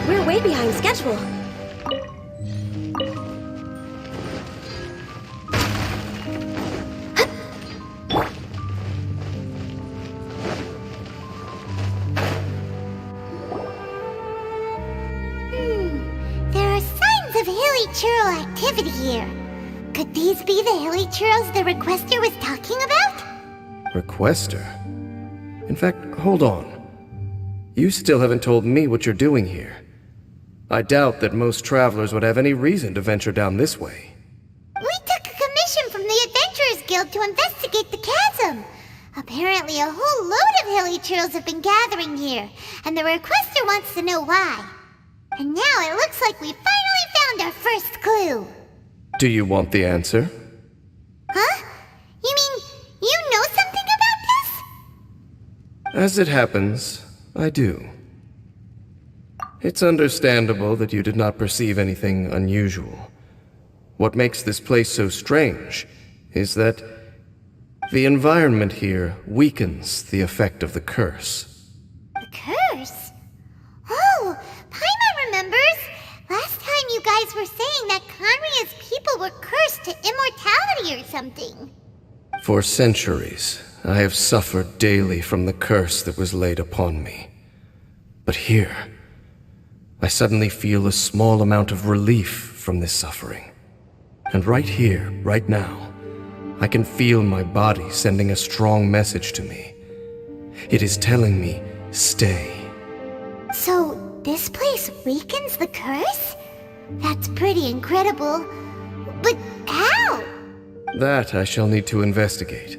We're way behind schedule. There are signs of hilly churl activity here. Could these be the hilly churls the Requester was talking about? Requester? In fact, hold on. You still haven't told me what you're doing here. I doubt that most travelers would have any reason to venture down this way. We took a commission from the Adventurers Guild to investigate the chasm. Apparently a whole load of hilly churls have been gathering here, and the Requester wants to know why. And now it looks like we finally found our first clue. Do you want the answer? Huh? You mean you know something about this? As it happens, I do. It's understandable that you did not perceive anything unusual. What makes this place so strange is that the environment here weakens the effect of the curse. The curse? Oh, Paimon remembers! Last time you guys were saying that Conria's people were cursed to immortality or something. For centuries, I have suffered daily from the curse that was laid upon me. But here, I suddenly feel a small amount of relief from this suffering. And right here, right now, I can feel my body sending a strong message to me. It is telling me, stay. So, this place weakens the curse? That's pretty incredible. But how? That I shall need to investigate.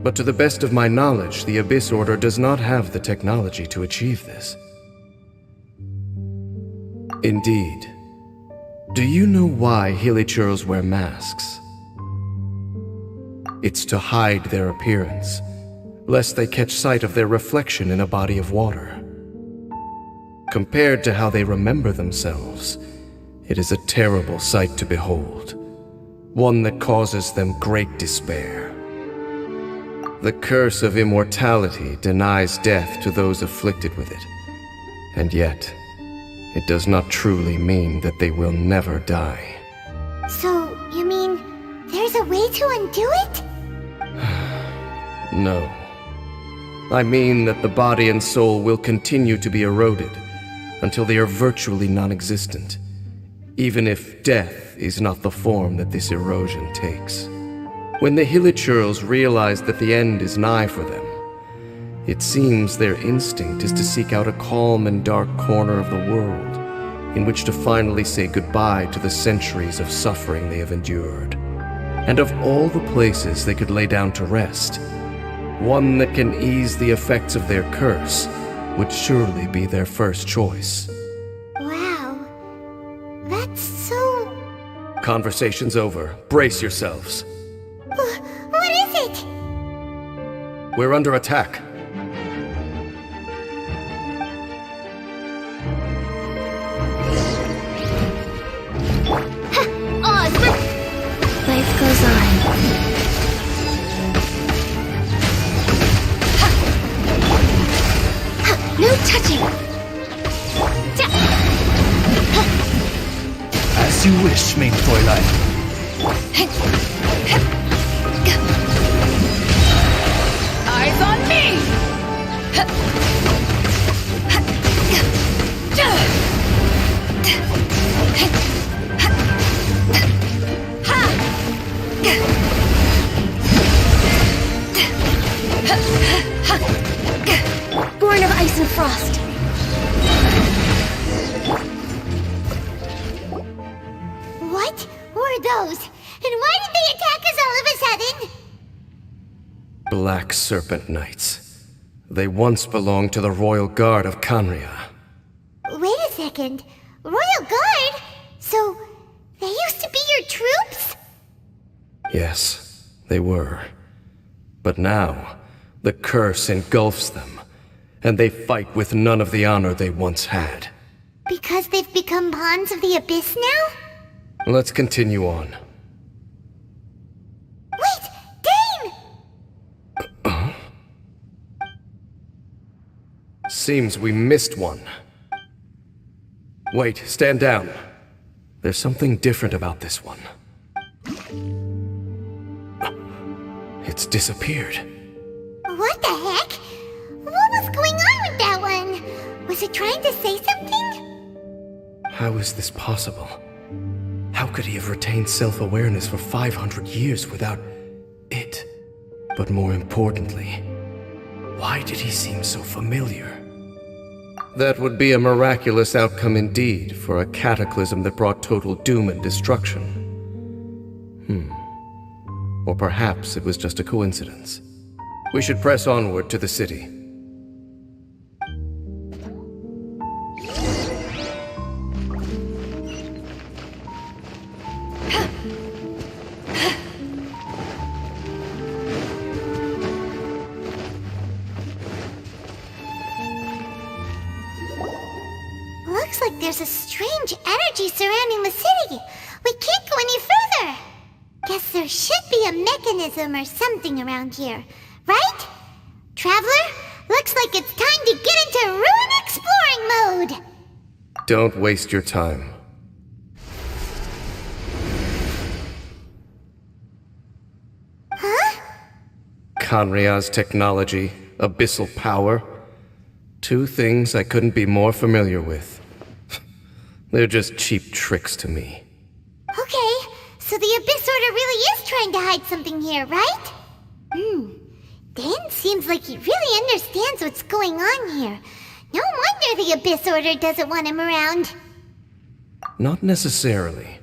But to the best of my knowledge, the Abyss Order does not have the technology to achieve this. Indeed. Do you know why Hilichurls wear masks? It's to hide their appearance, lest they catch sight of their reflection in a body of water. Compared to how they remember themselves, it is a terrible sight to behold, one that causes them great despair. The curse of immortality denies death to those afflicted with it, and yet, it does not truly mean that they will never die. So, you mean there's a way to undo it? No. I mean that the body and soul will continue to be eroded until they are virtually non-existent, even if death is not the form that this erosion takes. When the Hilichurls realize that the end is nigh for them, it seems their instinct is to seek out a calm and dark corner of the world in which to finally say goodbye to the centuries of suffering they have endured. And of all the places they could lay down to rest, one that can ease the effects of their curse would surely be their first choice. Wow. That's so... Conversation's over. Brace yourselves. What is it? We're under attack. Life goes on. No touching! As you wish, main Fräulein. Eyes on me! Born of ice and frost. What were those? And why did they attack us all of a sudden? Black Serpent Knights. They once belonged to the Royal Guard of Canria. Wait a second. Royal Guard? So, they used to be your troops? Yes, they were. But now, the curse engulfs them, and they fight with none of the honor they once had. Because they've become pawns of the Abyss now? Let's continue on. Wait! Dane! seems we missed one. Wait, stand down. There's something different about this one. It's disappeared. What the heck? What was going on with that one? Was it trying to say something? How is this possible? How could he have retained self-awareness for 500 years without it? But more importantly, why did he seem so familiar? That would be a miraculous outcome indeed for a cataclysm that brought total doom and destruction. Or perhaps it was just a coincidence. We should press onward to the city. Looks like there's a strange energy surrounding the city. We can't go any further. Guess there should be a mechanism or something around here, right? Traveler, looks like it's time to get into ruin exploring mode. Don't waste your time. Huh? Kanria's technology, abyssal power. Two things I couldn't be more familiar with. They're just cheap tricks to me. Okay, so the Abyss Order really is trying to hide something here, right? Dan seems like he really understands what's going on here. No wonder the Abyss Order doesn't want him around. Not necessarily.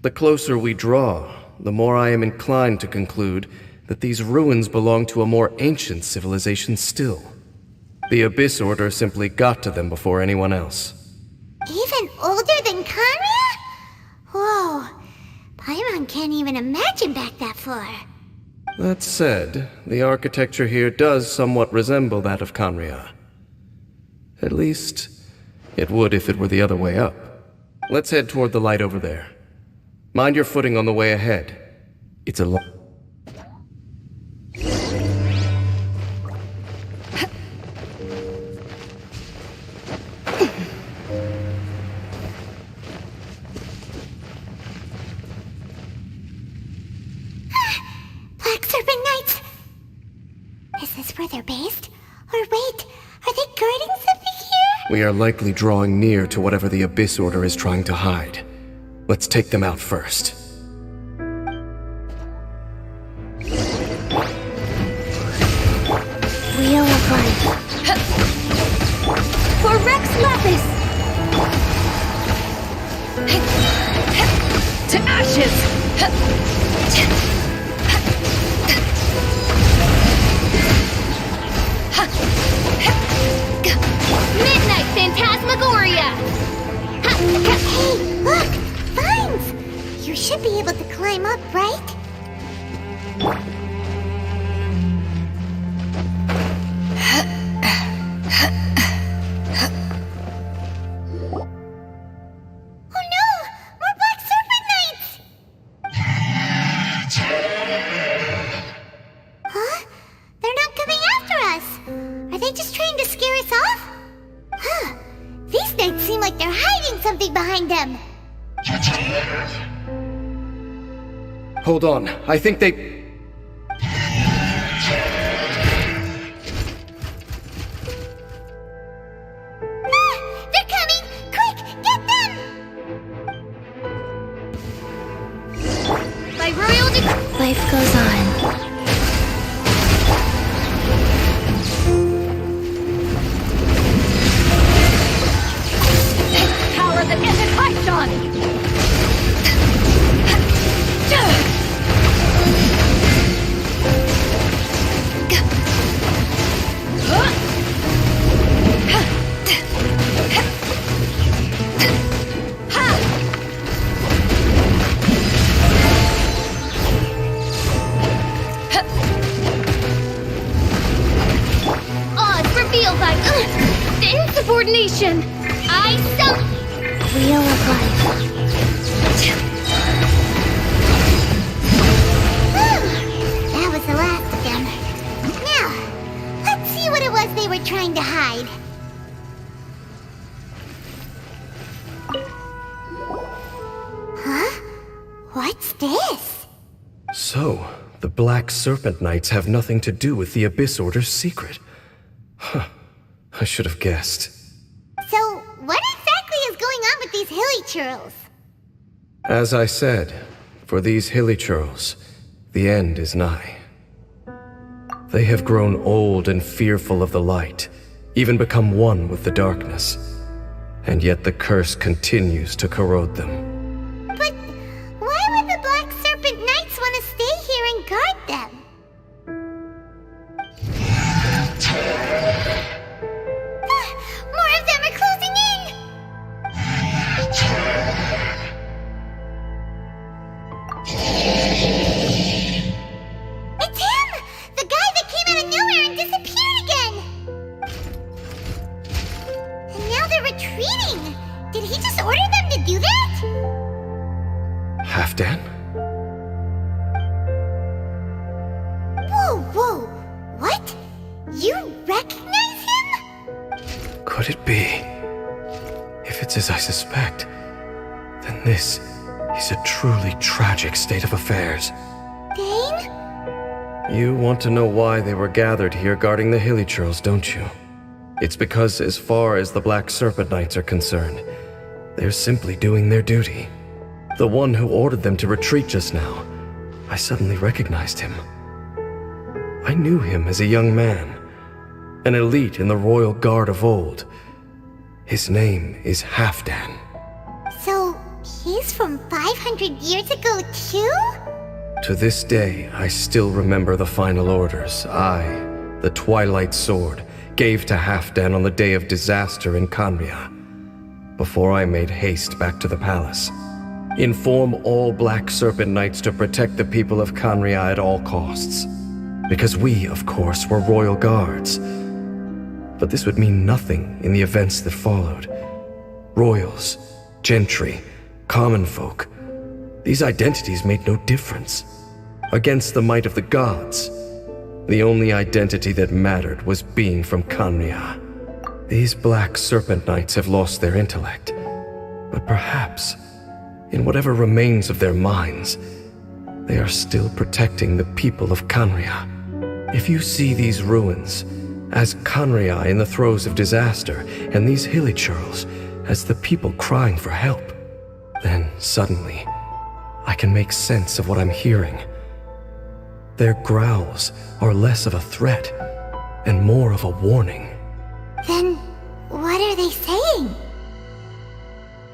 The closer we draw, the more I am inclined to conclude that these ruins belong to a more ancient civilization still. The Abyss Order simply got to them before anyone else. Even older than Kanria? Whoa, Paimon can't even imagine back that far. That said, the architecture here does somewhat resemble that of Kanria. At least, it would if it were the other way up. Let's head toward the light over there. Mind your footing on the way ahead. It's a Black Serpent Knights! Is this where they're based? Or wait, are they guarding something here? We are likely drawing near to whatever the Abyss Order is trying to hide. Let's take them out first. Wheel of Life. For Rex Lapis! To ashes! Midnight Phantasmagoria! Hey, look! Vines! You should be able to climb up, right? Oh no! More Black Serpent Knights! Huh? They're not coming after us! Are they just trying to scare us off? Huh. These knights seem like they're hiding something behind them. Hold on, I think they... They're coming! Quick, get them! By royal decree, life goes on. Power that ended Archon! Insubordination! I summon... Wheel of Life. That was the last of them. Now, let's see what it was they were trying to hide. What's this? So, the Black Serpent Knights have nothing to do with the Abyss Order's secret. Huh. I should have guessed. So, what exactly is going on with these hilly churls? As I said, for these hilly churls, the end is nigh. They have grown old and fearful of the light, even become one with the darkness. And yet the curse continues to corrode them. But why would the Black Serpent Knights want to stay here and guard them? More of them are closing in! It's him! The guy that came out of nowhere and disappeared again! And now they're retreating! Did he just order them to do that? Halfdan? Whoa! What? You recognize him? Could it be? If it's as I suspect, then this is a truly tragic state of affairs. Dane? You want to know why they were gathered here guarding the hilly churls, don't you? It's because as far as the Black Serpent Knights are concerned, they're simply doing their duty. The one who ordered them to retreat just now, I suddenly recognized him. I knew him as a young man, an elite in the royal guard of old. His name is Halfdan. So, he's from 500 years ago too? To this day, I still remember the final orders I, the Twilight Sword, gave to Halfdan on the day of disaster in Khanria, before I made haste back to the palace. Inform all Black Serpent Knights to protect the people of Khanria at all costs. Because we, of course, were royal guards. But this would mean nothing in the events that followed. Royals, gentry, common folk, these identities made no difference. Against the might of the gods, the only identity that mattered was being from Khanria. These Black Serpent Knights have lost their intellect, but perhaps, in whatever remains of their minds, they are still protecting the people of Khanria. If you see these ruins as Khanria in the throes of disaster, and these hilly churls as the people crying for help, then suddenly I can make sense of what I'm hearing. Their growls are less of a threat and more of a warning. Then, what are they saying?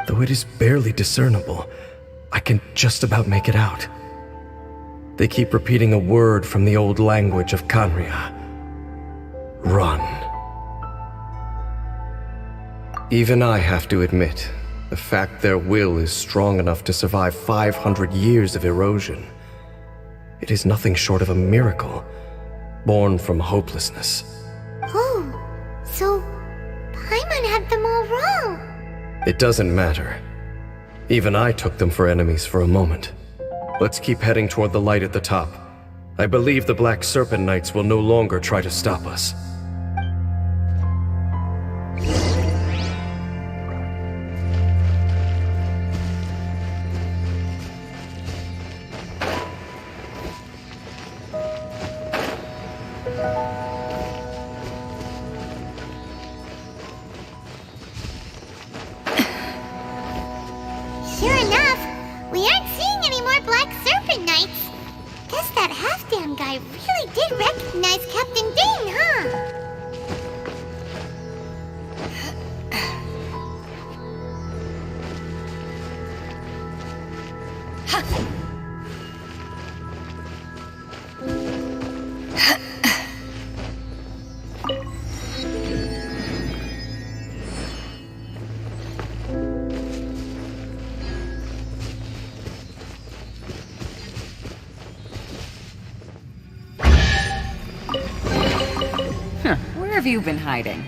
Though it is barely discernible, I can just about make it out. They keep repeating a word from the old language of Khanria. Run. Even I have to admit, the fact their will is strong enough to survive 500 years of erosion. It is nothing short of a miracle, born from hopelessness. Oh, so Paimon had them all wrong. It doesn't matter. Even I took them for enemies for a moment. Let's keep heading toward the light at the top. I believe the Black Serpent Knights will no longer try to stop us. Sure enough, we aren't seeing any more Black Serpent Knights. Guess that Halfdan guy really did recognize Captain Dane, huh? Where have you been hiding?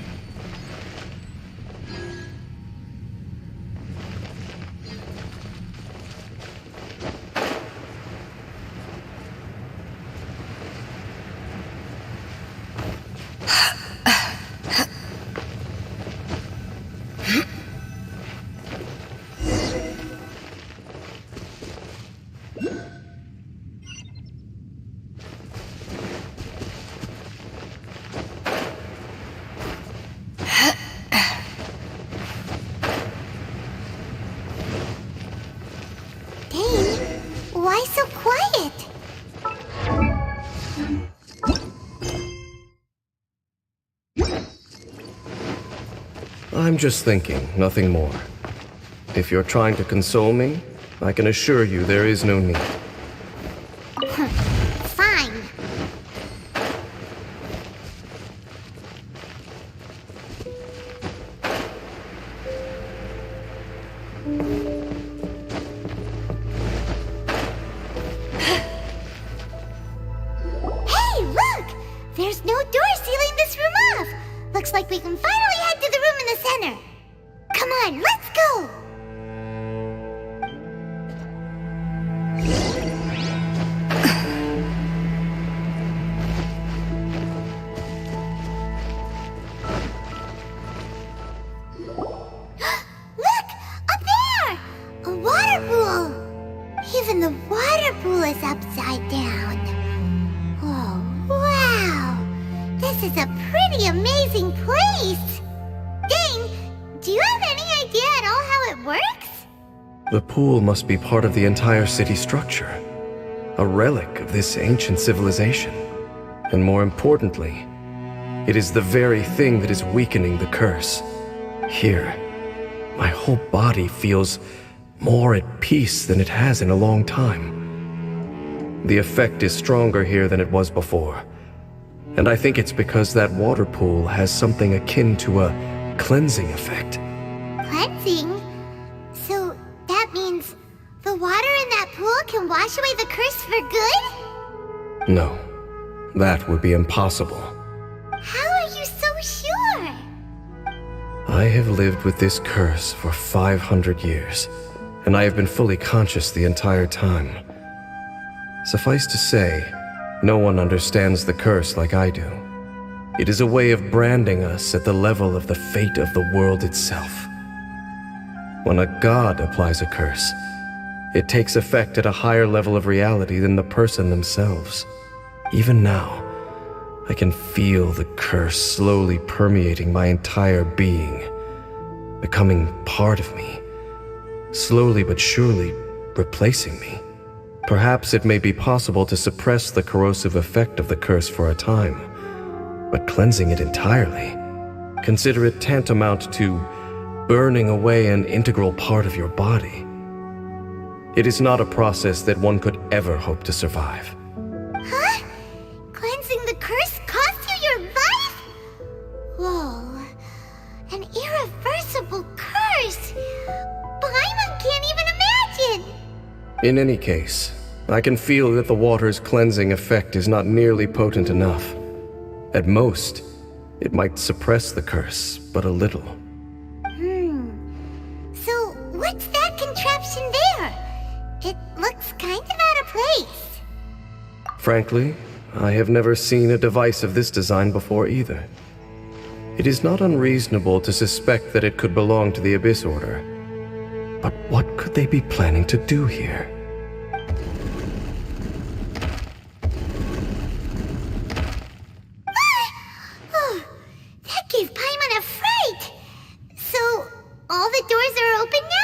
I'm just thinking, nothing more. If you're trying to console me, I can assure you there is no need. Fine. Hey, look! There's no door sealing this room off. Looks like we can finally head to the room in the center. Come on, let's go! Look! Up there! A water pool! Even the water pool is upside down. Oh, wow! This is a pretty amazing place! Dane, do you have any idea at all how it works? The pool must be part of the entire city structure. A relic of this ancient civilization. And more importantly, it is the very thing that is weakening the curse. Here, my whole body feels more at peace than it has in a long time. The effect is stronger here than it was before. And I think it's because that water pool has something akin to a cleansing effect. Cleansing? So that means the water in that pool can wash away the curse for good? No, that would be impossible. How are you so sure? I have lived with this curse for 500 years, and I have been fully conscious the entire time. Suffice to say, no one understands the curse like I do. It is a way of branding us at the level of the fate of the world itself. When a god applies a curse, it takes effect at a higher level of reality than the person themselves. Even now, I can feel the curse slowly permeating my entire being, becoming part of me, slowly but surely replacing me. Perhaps it may be possible to suppress the corrosive effect of the curse for a time, but cleansing it entirely, consider it tantamount to burning away an integral part of your body. It is not a process that one could ever hope to survive. Huh? Cleansing the curse cost you your life? Whoa. An irreversible curse. Paimon can't even imagine. In any case, I can feel that the water's cleansing effect is not nearly potent enough. At most, it might suppress the curse, but a little. So, what's that contraption there? It looks kind of out of place. Frankly, I have never seen a device of this design before either. It is not unreasonable to suspect that it could belong to the Abyss Order. But what could they be planning to do here? Oh, that gave Paimon a fright. So, all the doors are open now?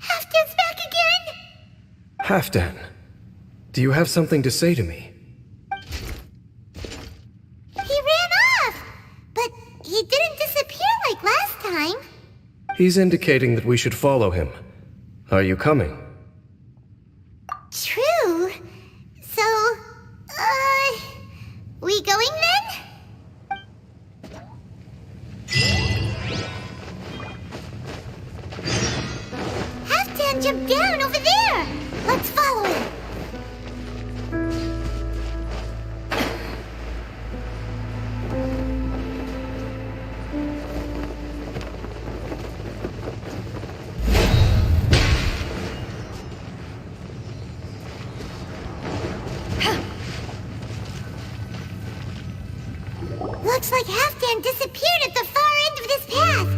Halfdan's back again? Halfdan, do you have something to say to me? He ran off, but he didn't disappear like last time. He's indicating that we should follow him. Are you coming? True. So, we going then? Halfdan jumped down over there. Let's follow him. Looks like Halfdan disappeared at the far end of this path.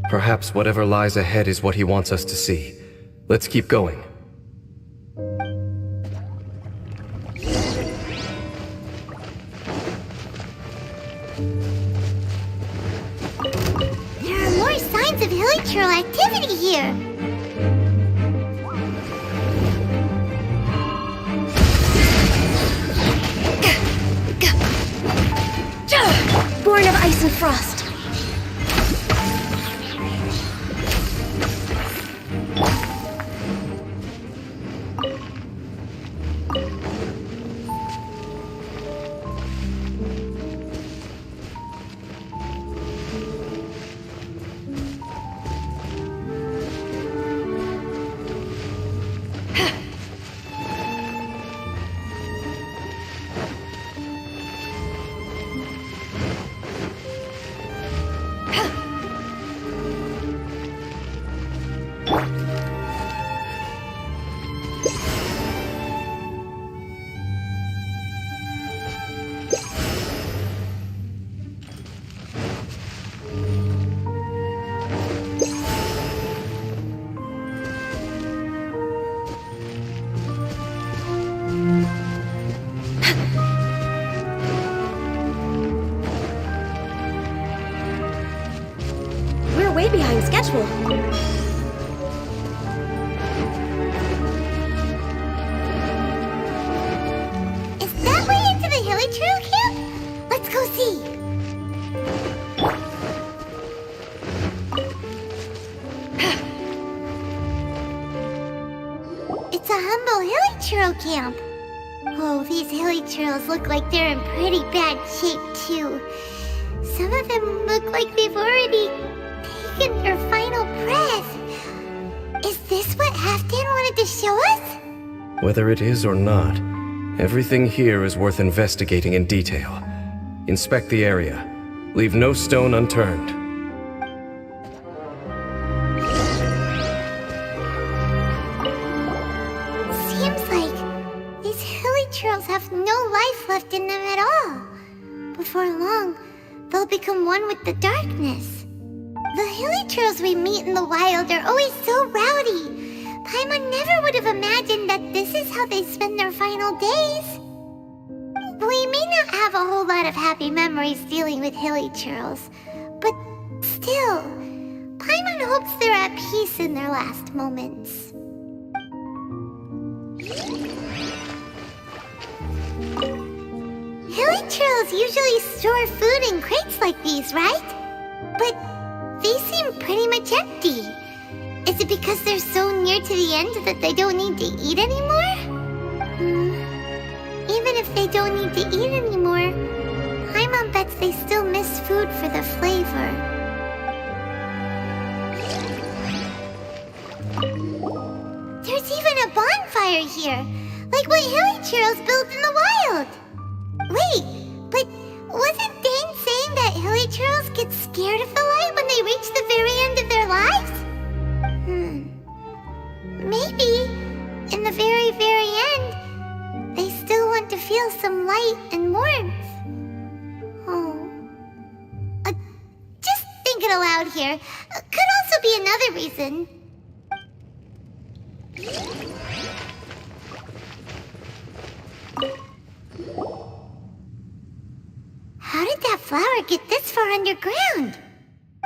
Perhaps whatever lies ahead is what he wants us to see. Let's keep going. There are more signs of hilichurl activity here. born of ice and frost. We're way behind schedule. Is that way into the Hilly Trail camp? Let's go see. It's a humble Hilly Trail camp. Oh, these Hilly Trails look like they're in pretty bad shape, too. Some of them look like they've already taken their final breath. Is this what Halfdan wanted to show us? Whether it is or not, everything here is worth investigating in detail. Inspect the area. Leave no stone unturned. Seems like these Hilly Trails have no life left in them at all. Before long, they'll become one with the darkness. The Hilly Trails we meet in the wild are always so rowdy. Paimon never would have imagined that this is how they spend their final days. We may not have a whole lot of happy memories dealing with Hilly Trails, but still, Paimon hopes they're at peace in their last moments. Hilly Trails usually store food in crates like these, right? But they seem pretty much empty. Is it because they're so near to the end that they don't need to eat anymore? Even if they don't need to eat anymore, Paimon bets they still miss food for the flavor. There's even a bonfire here, like what Hilly Trails built in the wild. Wait, but wasn't Dane saying that Hilly Trails get scared of the light when they reach the very end of their lives? Maybe, in the very, very end, they still want to feel some light and warmth. Oh. Just thinking aloud here. Could also be another reason. How did that flower get this far underground?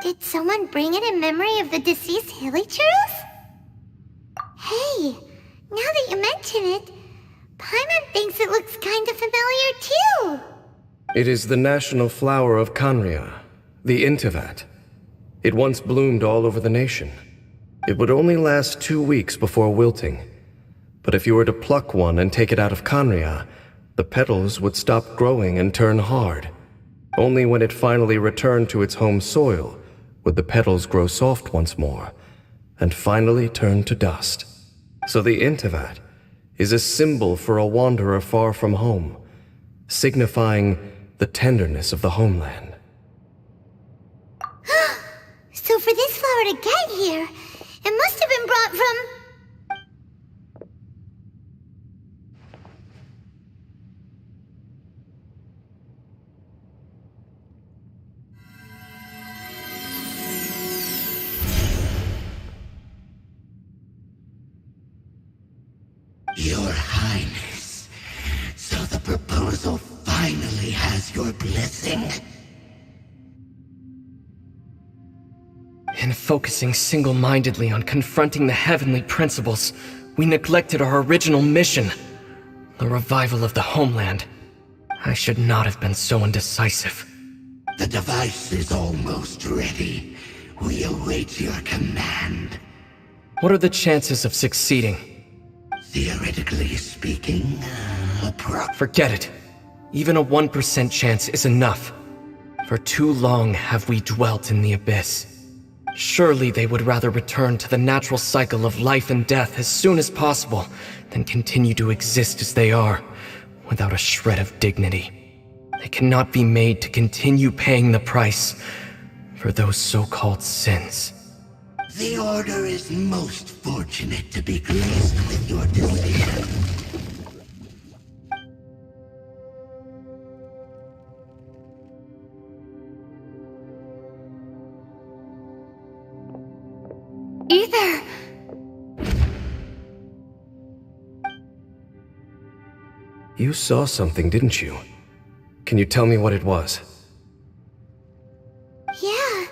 Did someone bring it in memory of the deceased Hilly Trails? Hey, now that you mention it, Paimon thinks it looks kind of familiar too. It is the national flower of Kanria, the Intivat. It once bloomed all over the nation. It would only last 2 weeks before wilting. But if you were to pluck one and take it out of Kanria, the petals would stop growing and turn hard. Only when it finally returned to its home soil would the petals grow soft once more, and finally turn to dust. So the Intivat is a symbol for a wanderer far from home, signifying the tenderness of the homeland. So for this flower to get here, it must have been brought from... Your Highness, so the proposal finally has your blessing? In focusing single-mindedly on confronting the heavenly principles, we neglected our original mission, the revival of the homeland. I should not have been so indecisive. The device is almost ready. We await your command. What are the chances of succeeding? Theoretically speaking, Forget it. Even a 1% chance is enough. For too long have we dwelt in the abyss. Surely they would rather return to the natural cycle of life and death as soon as possible than continue to exist as they are, without a shred of dignity. They cannot be made to continue paying the price for those so-called sins. the Order is most fortunate to be graced with your decision. Ether! You saw something, didn't you? Can you tell me what it was? Yeah,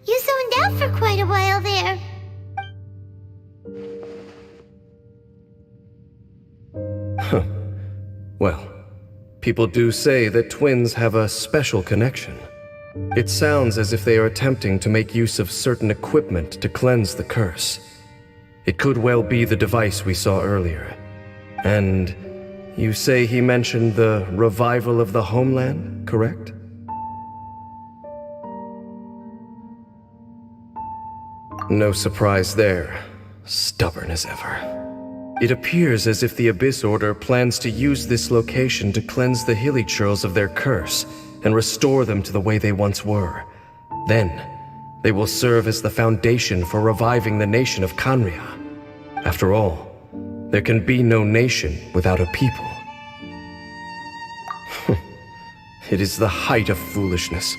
you zoned out for quite a while there. Huh. Well, people do say that twins have a special connection. It sounds as if they are attempting to make use of certain equipment to cleanse the curse. It could well be the device we saw earlier. And you say he mentioned the revival of the homeland, correct? No surprise there. Stubborn as ever. It appears as if the Abyss Order plans to use this location to cleanse the hilly churls of their curse and restore them to the way they once were. Then, they will serve as the foundation for reviving the nation of Khaenri'ah. After all, there can be no nation without a people. It is the height of foolishness.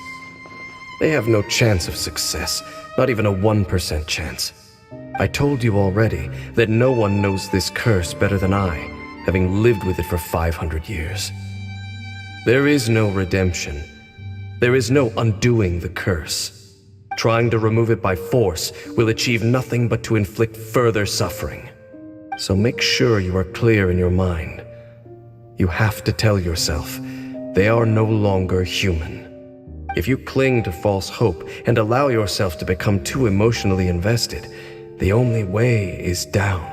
They have no chance of success, not even a 1% chance. I told you already that no one knows this curse better than I, having lived with it for 500 years. There is no redemption. There is no undoing the curse. Trying to remove it by force will achieve nothing but to inflict further suffering. So make sure you are clear in your mind. You have to tell yourself, they are no longer human. If you cling to false hope and allow yourself to become too emotionally invested, the only way is down.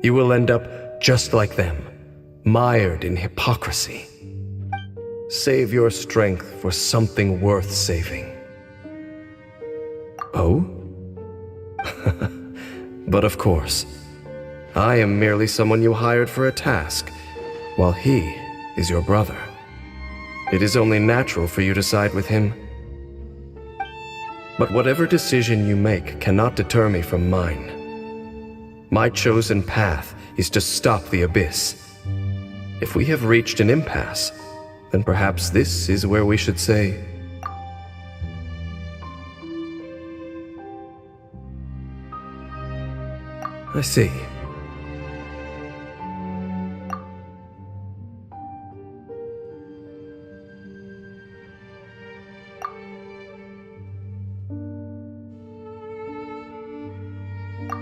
You will end up just like them, mired in hypocrisy. Save your strength for something worth saving. Oh? But of course, I am merely someone you hired for a task, while he is your brother. It is only natural for you to side with him. But whatever decision you make cannot deter me from mine. My chosen path is to stop the Abyss. If we have reached an impasse, then perhaps this is where we should say, I see.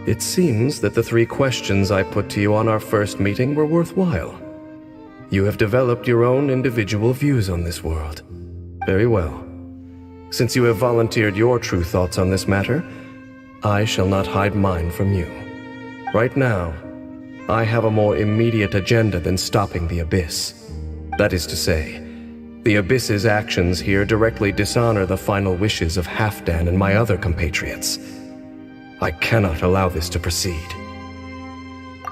It seems that the 3 questions I put to you on our first meeting were worthwhile. You have developed your own individual views on this world. Very well. Since you have volunteered your true thoughts on this matter, I shall not hide mine from you. Right now, I have a more immediate agenda than stopping the Abyss. That is to say, the Abyss's actions here directly dishonor the final wishes of Halfdan and my other compatriots. I cannot allow this to proceed.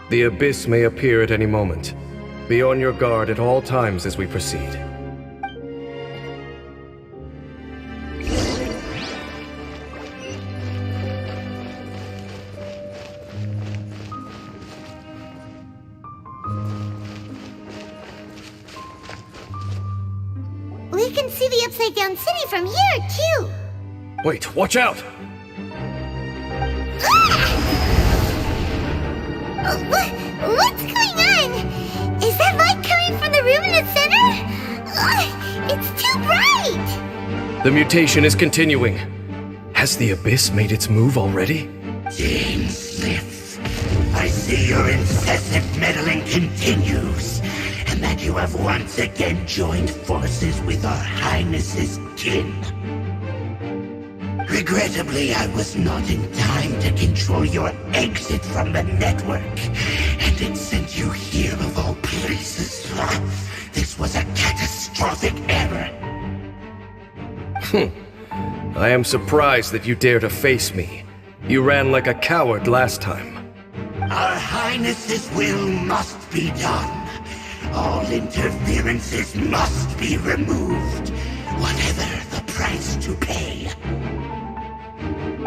The Abyss may appear at any moment. Be on your guard at all times as we proceed. We can see the Upside Down City from here, too. Wait, watch out! What's going on? Is that light coming from the room in the center? It's too bright! The mutation is continuing. Has the Abyss made its move already? James Smith, I see your incessant meddling continues, and that you have once again joined forces with our Highness's kin. Regrettably, I was not in time to control your exit from the network, and it sent you here of all places. This was a catastrophic error. I am surprised that you dare to face me. You ran like a coward last time. Our Highness's will must be done. All interferences must be removed, whatever the price to pay.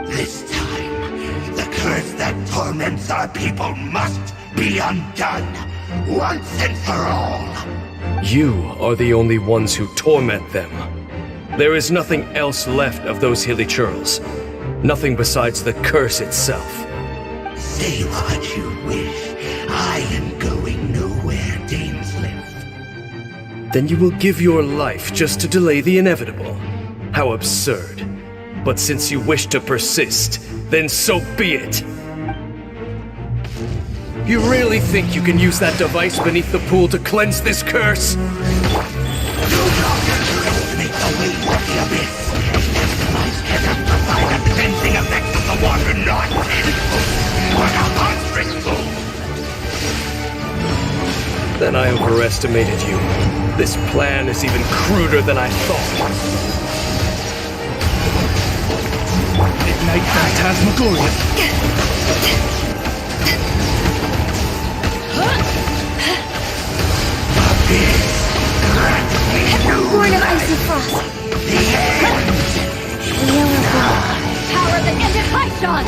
This time, the curse that torments our people must be undone, once and for all. You are the only ones who torment them. There is nothing else left of those hilly churls. Nothing besides the curse itself. Say what you wish. I am going nowhere, Dainsleif. Then you will give your life just to delay the inevitable. How absurd. But since you wish to persist, then so be it. You really think you can use that device beneath the pool to cleanse this curse? Do not underestimate the weight of the abyss. This device can amplify the cleansing effects of the water not. What a monstrous fool! Then I overestimated you. This plan is even cruder than I thought. Ignite Phantasmagoria. Born of icy frost. Wheel of blood. Power that ended Archon.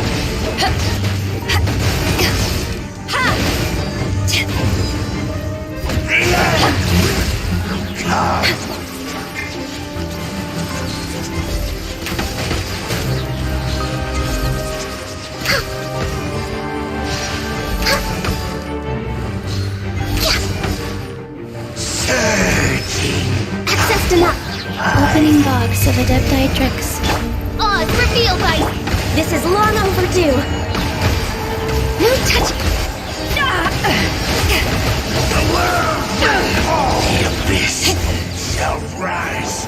Access denied. Opening box of Adepti Tricks. Odds revealed by... This is long overdue. No touch... The abyss shall rise.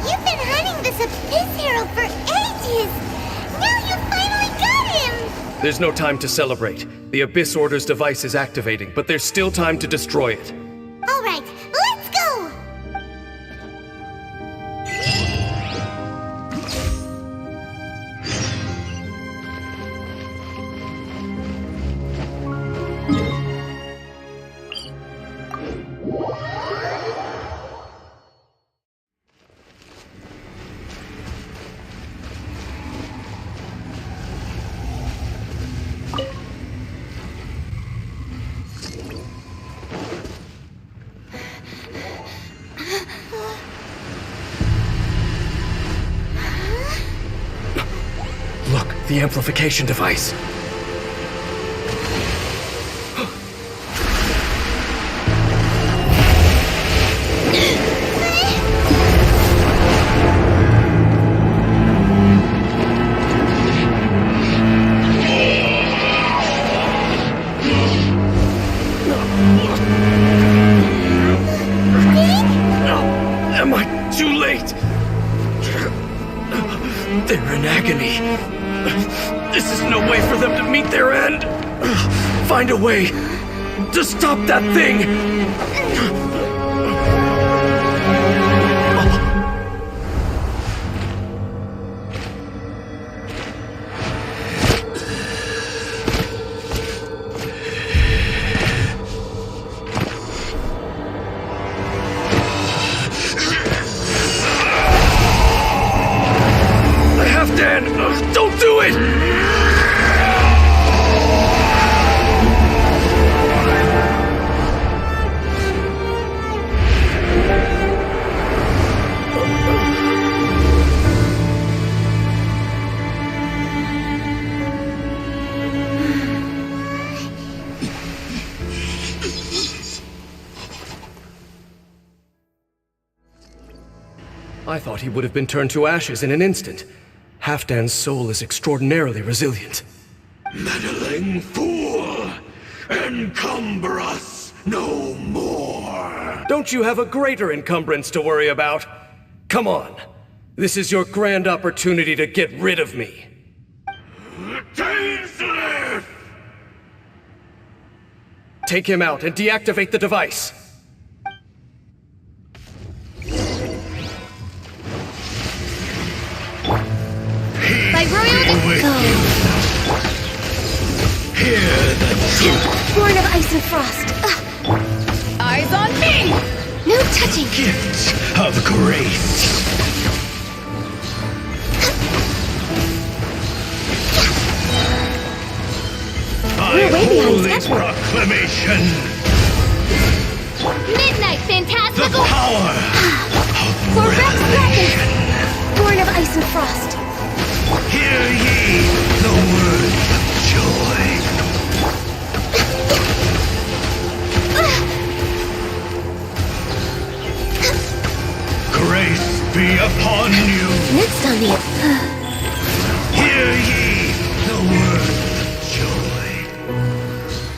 You've been hunting this Abyss Hero for ages! Now you finally got him! There's no time to celebrate. The Abyss Order's device is activating, but there's still time to destroy it. Alright, let's go! Look, the amplification device. Am I too late? They're in agony. This is no way for them to meet their end. Find a way to stop that thing. Dan, don't do it! I thought he would have been turned to ashes in an instant. Halfdan's soul is extraordinarily resilient. Meddling fool! Encumber us no more! Don't you have a greater encumbrance to worry about? Come on. This is your grand opportunity to get rid of me. Take him out and deactivate the device. By royal decree. Hear the truth. Born of ice and frost. Eyes on me! No touching. Gift of grace. We're way behind schedule. Proclamation. Midnight The phantasmical. power For of Rex revelation. Born of ice and frost. Hear ye the words of joy. Grace be upon you. Next on the... Hear ye the words of joy.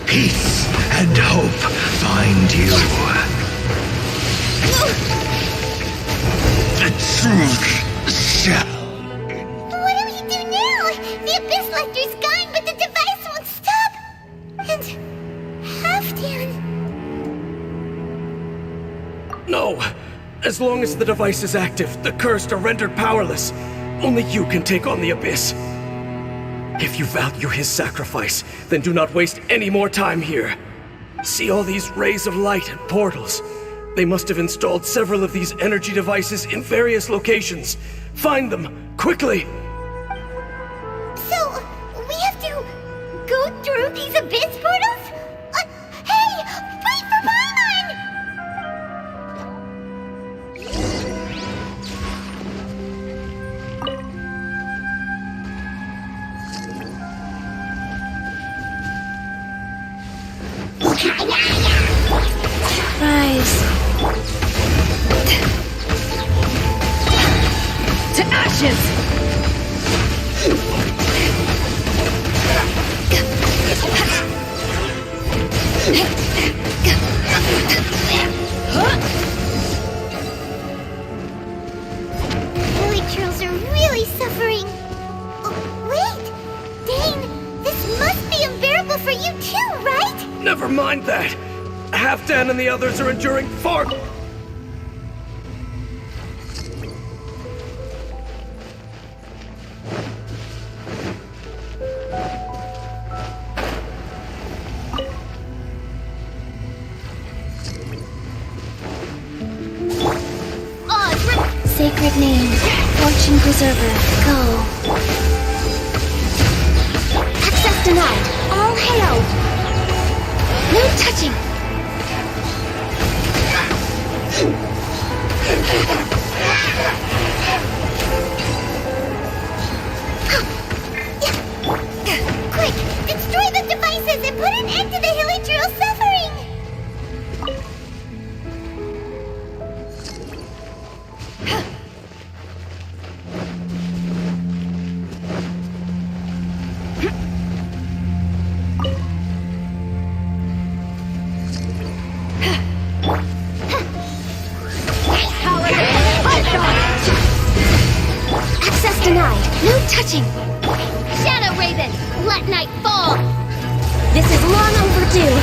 Peace and hope find you. The truth shall. What do we do now? The Abyss Lecter's gone, but the device won't stop. And Halfdan. No. As long as the device is active, the cursed are rendered powerless. Only you can take on the Abyss. If you value his sacrifice, then do not waste any more time here. See all these rays of light and portals? They must have installed several of these energy devices in various locations. Find them, quickly! So, we have to go through these Abyss portals? Hey! Wait for Paimon! Rise. To ashes! Lily Churls are really suffering. Oh, wait! Dane, this must be unbearable for you too, right? Never mind that! Halfdan and the others are enduring far... Sacred name, Fortune Preserver, go. Access denied. All hail. No touching. Quick, destroy the devices and put an end to the Hilly Churl suffering! Access denied. No touching. Shadow Raven, let night fall! This is long overdue.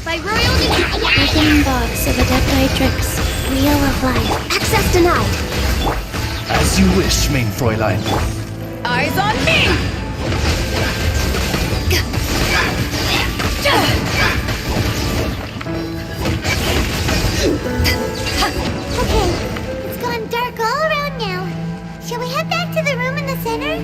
By royal decree. Opening box of Adepti-Trix. Wheel of Life. Access denied. As you wish, main Fräulein. Eyes on me! Okay, it's gone dark all around now. Shall we head back to the room in the center?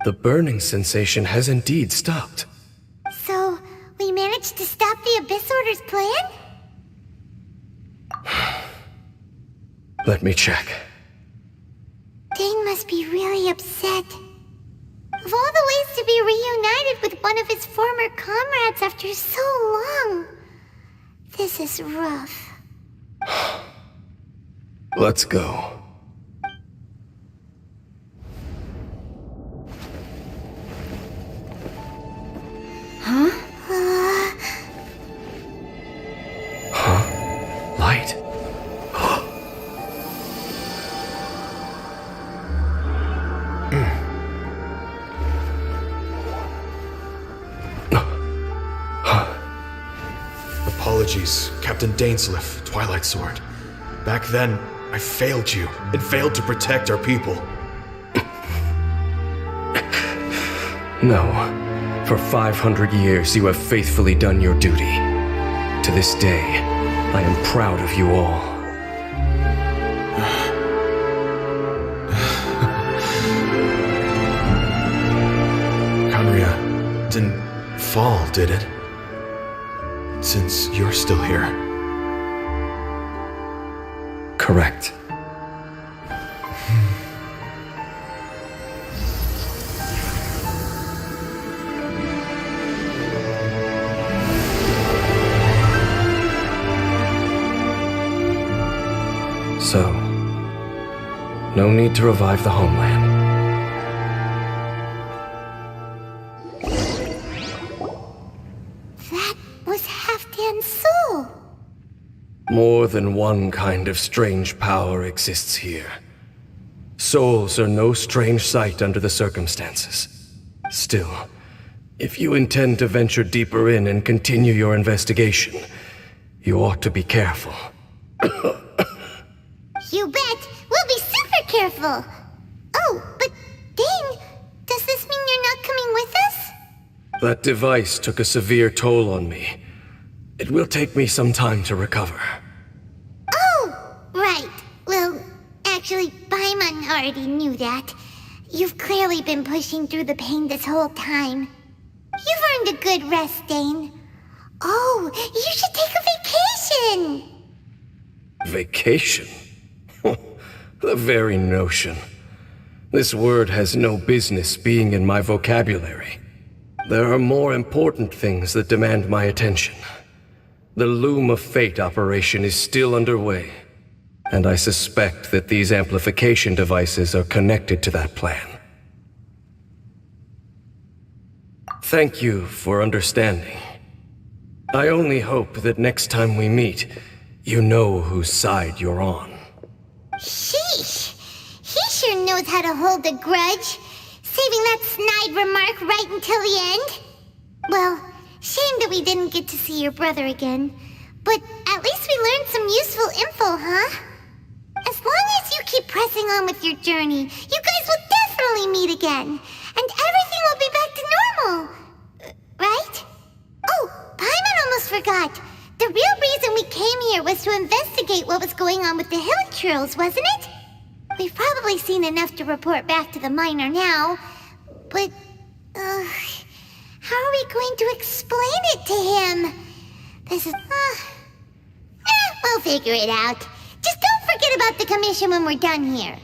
The burning sensation has indeed stopped. So, we managed to stop the Abyss Order's plan? Let me check. Dane must be really upset. Of all the ways to be reunited with one of his former comrades after so long, this is rough. Let's go. Light? Apologies, Captain Dainsleif, Twilight Sword. Back then, I failed you, and failed to protect our people. No. For 500 years, you have faithfully done your duty. To this day, I am proud of you all. Conria didn't fall, did it? Since you're still here. Correct. So, no need to revive the homeland. That was Halfdan's soul. More than one kind of strange power exists here. Souls are no strange sight under the circumstances. Still, if you intend to venture deeper in and continue your investigation, you ought to be careful. You bet! We'll be super careful! Oh, but Dane, does this mean you're not coming with us? That device took a severe toll on me. It will take me some time to recover. Oh, right. Well, actually, Paimon already knew that. You've clearly been pushing through the pain this whole time. You've earned a good rest, Dane. Oh, you should take a vacation! Vacation? The very notion. This word has no business being in my vocabulary. There are more important things that demand my attention. The Loom of Fate operation is still underway, and I suspect that these amplification devices are connected to that plan. Thank you for understanding. I only hope that next time we meet, you know whose side you're on. Sheesh! He sure knows how to hold a grudge, saving that snide remark right until the end. Well, shame that we didn't get to see your brother again, but at least we learned some useful info, huh? As long as you keep pressing on with your journey, you guys will definitely meet again, and everything will be back to normal. Right? Oh, Paimon almost forgot. The real reason we came here was to investigate what was going on with the Hilichurls, wasn't it? We've probably seen enough to report back to the miner now, but, how are we going to explain it to him? This is, we'll figure it out. Just don't forget about the commission when we're done here.